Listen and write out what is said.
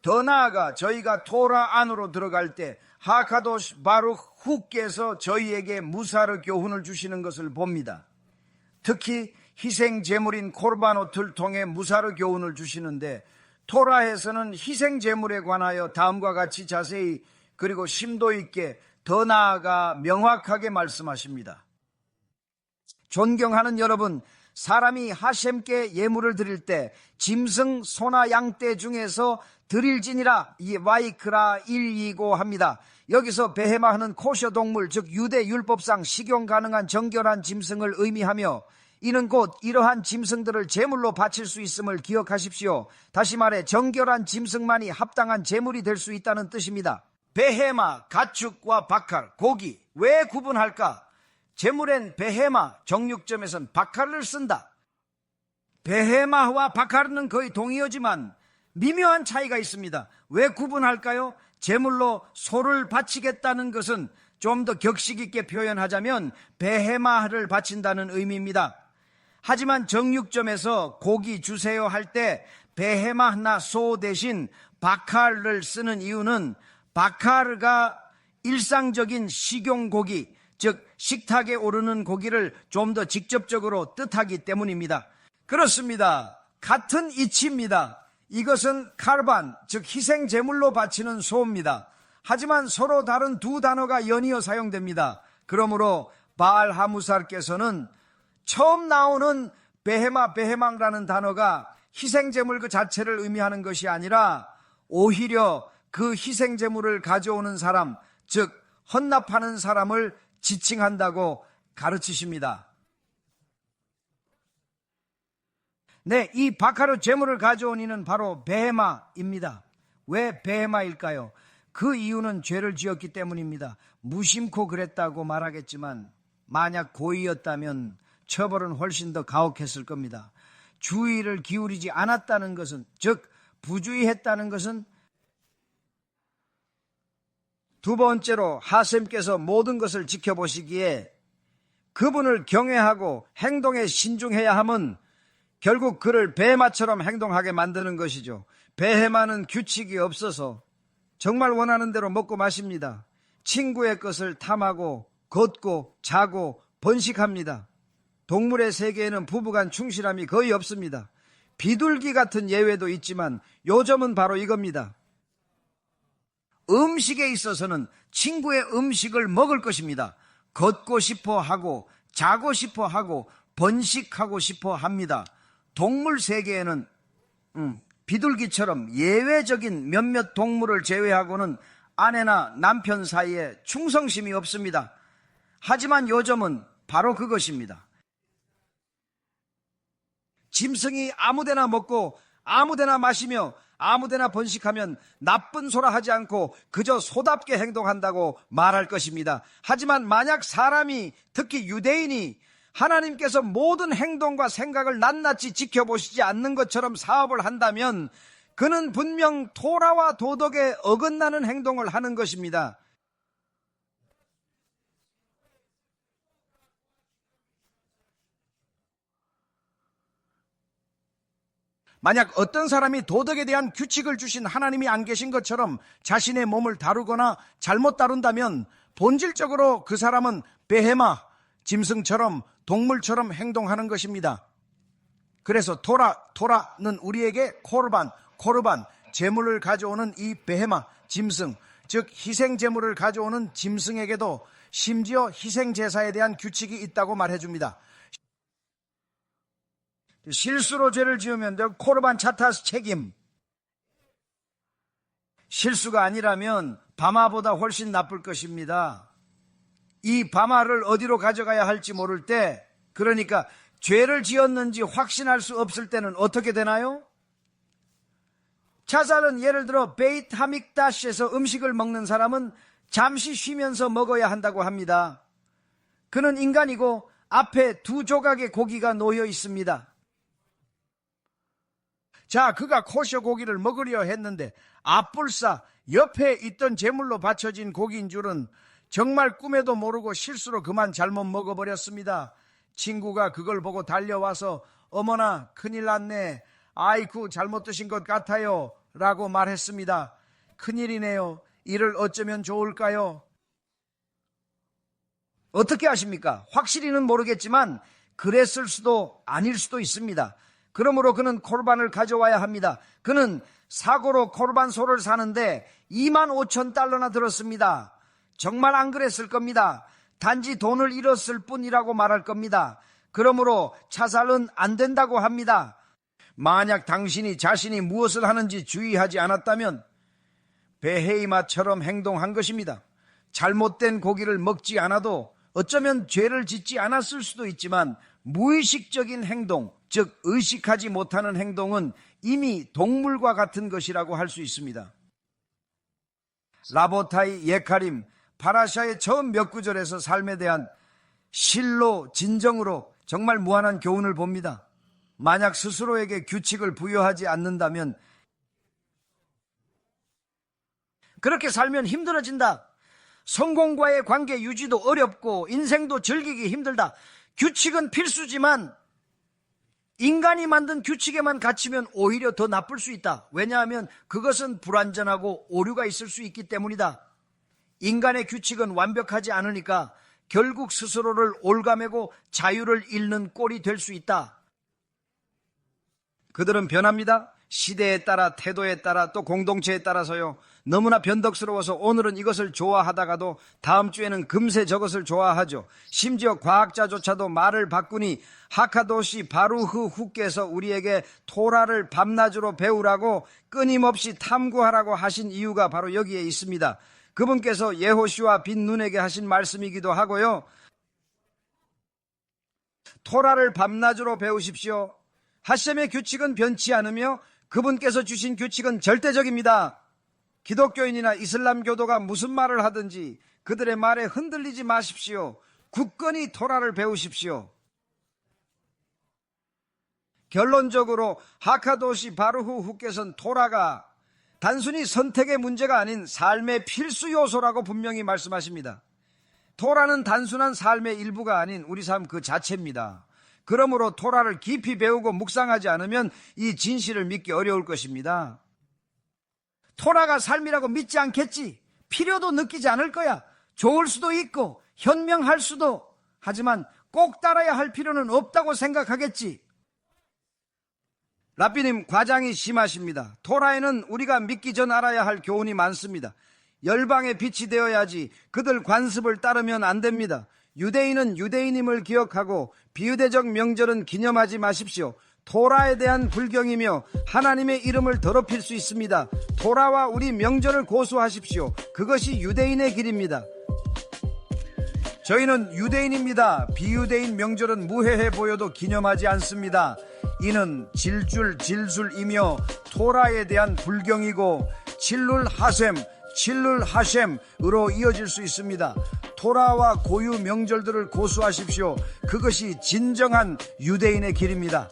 더 나아가 저희가 토라 안으로 들어갈 때 하카도시 바룩 후께서 저희에게 무사르 교훈을 주시는 것을 봅니다. 특히 희생 제물인 코르바노트를 통해 무사르 교훈을 주시는데, 토라에서는 희생 제물에 관하여 다음과 같이 자세히 그리고 심도 있게 더 나아가 명확하게 말씀하십니다. 존경하는 여러분, 사람이 하셴께 예물을 드릴 때 짐승 소나 양떼 중에서 드릴지니라, 이 와이크라 129 합니다. 여기서 베헤마는 코셔 동물, 즉 유대 율법상 식용 가능한 정결한 짐승을 의미하며, 이는 곧 이러한 짐승들을 제물로 바칠 수 있음을 기억하십시오. 다시 말해 정결한 짐승만이 합당한 제물이 될 수 있다는 뜻입니다. 베헤마, 가축과 바칼, 고기, 왜 구분할까? 제물엔 베헤마, 정육점에선 바칼을 쓴다. 베헤마와 바칼은 거의 동의어지만 미묘한 차이가 있습니다. 왜 구분할까요? 제물로 소를 바치겠다는 것은 좀 더 격식 있게 표현하자면 베헤마를 바친다는 의미입니다. 하지만 정육점에서 고기 주세요 할 때 베헤마나 소 대신 바칼을 쓰는 이유는 바칼가 일상적인 식용고기, 즉 식탁에 오르는 고기를 좀 더 직접적으로 뜻하기 때문입니다. 그렇습니다. 같은 이치입니다. 이것은 칼반, 즉 희생제물로 바치는 소입니다. 하지만 서로 다른 두 단어가 연이어 사용됩니다. 그러므로 바알 하무살께서는 처음 나오는 베헤망라는 단어가 희생제물 그 자체를 의미하는 것이 아니라 오히려 그 희생제물을 가져오는 사람, 즉 헌납하는 사람을 지칭한다고 가르치십니다. 네, 이 바카르 제물을 가져온 이는 바로 베헤마입니다. 왜 베헤마일까요? 그 이유는 죄를 지었기 때문입니다. 무심코 그랬다고 말하겠지만 만약 고의였다면 처벌은 훨씬 더 가혹했을 겁니다. 주의를 기울이지 않았다는 것은, 즉 부주의했다는 것은, 두 번째로 하셈께서 모든 것을 지켜보시기에 그분을 경외하고 행동에 신중해야 함은 결국 그를 베헤마처럼 행동하게 만드는 것이죠. 베헤마는 규칙이 없어서 정말 원하는 대로 먹고 마십니다. 친구의 것을 탐하고 걷고 자고 번식합니다. 동물의 세계에는 부부간 충실함이 거의 없습니다. 비둘기 같은 예외도 있지만 요점은 바로 이겁니다. 음식에 있어서는 친구의 음식을 먹을 것입니다. 걷고 싶어 하고 자고 싶어 하고 번식하고 싶어 합니다. 동물 세계에는 비둘기처럼 예외적인 몇몇 동물을 제외하고는 아내나 남편 사이에 충성심이 없습니다. 하지만 요점은 바로 그것입니다. 짐승이 아무데나 먹고 아무데나 마시며 아무데나 번식하면 나쁜 소라 하지 않고 그저 소답게 행동한다고 말할 것입니다. 하지만 만약 사람이, 특히 유대인이 하나님께서 모든 행동과 생각을 낱낱이 지켜보시지 않는 것처럼 사업을 한다면 그는 분명 토라와 도덕에 어긋나는 행동을 하는 것입니다. 만약 어떤 사람이 도덕에 대한 규칙을 주신 하나님이 안 계신 것처럼 자신의 몸을 다루거나 잘못 다룬다면 본질적으로 그 사람은 베헤마, 짐승처럼 동물처럼 행동하는 것입니다. 그래서 토라는 우리에게 코르반, 제물을 가져오는 이 베헤마, 짐승, 즉 희생 제물을 가져오는 짐승에게도 심지어 희생 제사에 대한 규칙이 있다고 말해줍니다. 실수로 죄를 지으면 코르반 차타스 책임. 실수가 아니라면 바마보다 훨씬 나쁠 것입니다. 이 바마를 어디로 가져가야 할지 모를 때, 그러니까 죄를 지었는지 확신할 수 없을 때는 어떻게 되나요? 차살은 예를 들어 베이트 하믹다시에서 음식을 먹는 사람은 잠시 쉬면서 먹어야 한다고 합니다. 그는 인간이고 앞에 두 조각의 고기가 놓여 있습니다. 자, 그가 코셔 고기를 먹으려 했는데 앞불사 옆에 있던 제물로 바쳐진 고기인 줄은 정말 꿈에도 모르고 실수로 그만 잘못 먹어버렸습니다. 친구가 그걸 보고 달려와서 어머나 큰일 났네, 아이쿠 잘못 드신 것 같아요 라고 말했습니다. 큰일이네요. 이를 어쩌면 좋을까요? 어떻게 아십니까? 확실히는 모르겠지만 그랬을 수도 아닐 수도 있습니다. 그러므로 그는 코르반을 가져와야 합니다. 그는 사고로 코르반소를 사는데 25,000달러나 들었습니다. 정말 안 그랬을 겁니다. 단지 돈을 잃었을 뿐이라고 말할 겁니다. 그러므로 차살은 안 된다고 합니다. 만약 당신이 자신이 무엇을 하는지 주의하지 않았다면 베헤이마처럼 행동한 것입니다. 잘못된 고기를 먹지 않아도 어쩌면 죄를 짓지 않았을 수도 있지만 무의식적인 행동, 즉 의식하지 못하는 행동은 이미 동물과 같은 것이라고 할 수 있습니다. 라보타이 예카림 파라샤의 처음 몇 구절에서 삶에 대한 실로 진정으로 정말 무한한 교훈을 봅니다. 만약 스스로에게 규칙을 부여하지 않는다면 그렇게 살면 힘들어진다. 성공과의 관계 유지도 어렵고 인생도 즐기기 힘들다. 규칙은 필수지만 인간이 만든 규칙에만 갇히면 오히려 더 나쁠 수 있다. 왜냐하면 그것은 불완전하고 오류가 있을 수 있기 때문이다. 인간의 규칙은 완벽하지 않으니까 결국 스스로를 올가매고 자유를 잃는 꼴이 될 수 있다. 그들은 변합니다. 시대에 따라, 태도에 따라, 또 공동체에 따라서요. 너무나 변덕스러워서 오늘은 이것을 좋아하다가도 다음 주에는 금세 저것을 좋아하죠. 심지어 과학자조차도 말을 바꾸니 하카도시 바루흐 후께서 우리에게 토라를 밤낮으로 배우라고 끊임없이 탐구하라고 하신 이유가 바로 여기에 있습니다. 그분께서 예호슈아 빈 눈에게 하신 말씀이기도 하고요. 토라를 밤낮으로 배우십시오. 하셈의 규칙은 변치 않으며 그분께서 주신 규칙은 절대적입니다. 기독교인이나 이슬람교도가 무슨 말을 하든지 그들의 말에 흔들리지 마십시오. 굳건히 토라를 배우십시오. 결론적으로 하카도시 바루흐 후께서는 토라가 단순히 선택의 문제가 아닌 삶의 필수 요소라고 분명히 말씀하십니다. 토라는 단순한 삶의 일부가 아닌 우리 삶 그 자체입니다. 그러므로 토라를 깊이 배우고 묵상하지 않으면 이 진실을 믿기 어려울 것입니다. 토라가 삶이라고 믿지 않겠지. 필요도 느끼지 않을 거야. 좋을 수도 있고 현명할 수도. 하지만 꼭 따라야 할 필요는 없다고 생각하겠지. 랍비님 과장이 심하십니다. 토라에는 우리가 믿기 전 알아야 할 교훈이 많습니다. 열방의 빛이 되어야지 그들 관습을 따르면 안 됩니다. 유대인은 유대인임을 기억하고 비유대적 명절은 기념하지 마십시오. 토라에 대한 불경이며 하나님의 이름을 더럽힐 수 있습니다. 토라와 우리 명절을 고수하십시오. 그것이 유대인의 길입니다. 저희는 유대인입니다. 비유대인 명절은 무해해 보여도 기념하지 않습니다. 이는 질줄 질술이며 토라에 대한 불경이고 칠룰 하셈으로 이어질 수 있습니다. 토라와 고유 명절들을 고수하십시오. 그것이 진정한 유대인의 길입니다.